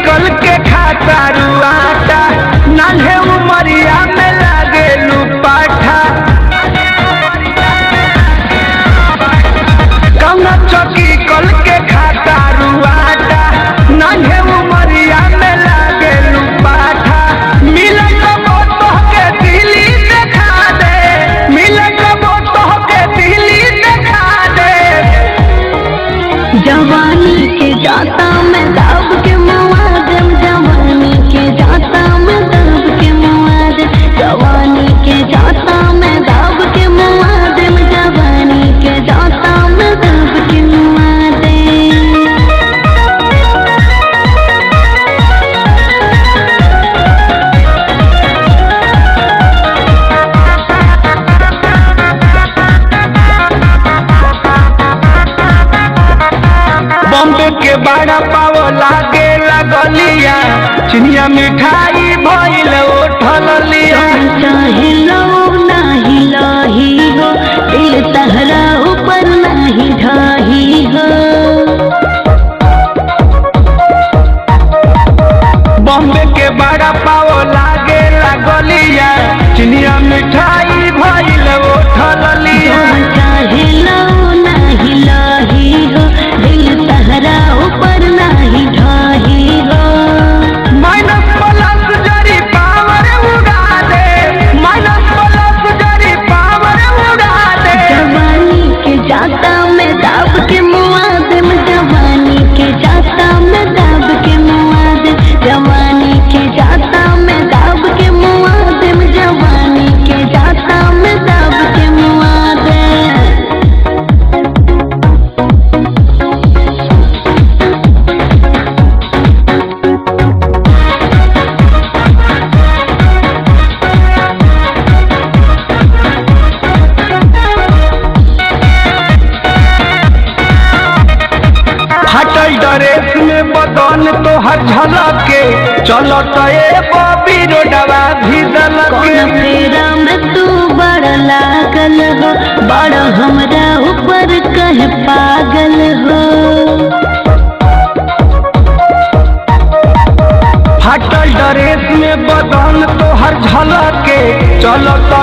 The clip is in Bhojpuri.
कल के खाता रुआटा नान्हे उमरिया में लागे लुपाठा कौना चौकी कल के खाता रुआटा नान्हे उमरिया में लागे लुपाठा मिले कबो तोहके दिल्ली देखा दे मिले कबो तोहके दिल्ली देखा दे जवानी के जाता मैं दाब के मुआदम जवानी के जाता मैं दाब के मुआदम जवानी के जाता मैं दाब के मुआदम जवानी के जाता मैं दाब के मुआदम। बॉम्बे के बड़ा पाव लागे लगलिया चिनिया मिठाई भइल उठल लिया चाहे लो नाही लाही हो दिल तहरा ऊपर नाही ढाही हो बॉम्बे के बड़ा पाव लागे लगलिया चिनिया मिठाई भइल उठल लिया चाहे लो नाही लाही हो दिल तहरा ऊपर नाही ढाही हो माइनस प्लस जरी पावर उड़ा दे माइनस प्लस जरी पावर उड़ा दे जवानी के जाता मैं दाब के मुआदम जवानी के जाता मैं दाब के मुआदम जवानी के जाता मैं दाब के मुआदम जवानी के जाता मैं दाब के मुआदम। हटल ड्रेस में बदन तो हर झलके चलो तो ए बॉबी रोडवा भी दलके कौन फेरा में तू बड़ लागल हो बड़ हमरा ऊपर कह पागल हो हटल ड्रेस में बदन तो हर झलके चलो तो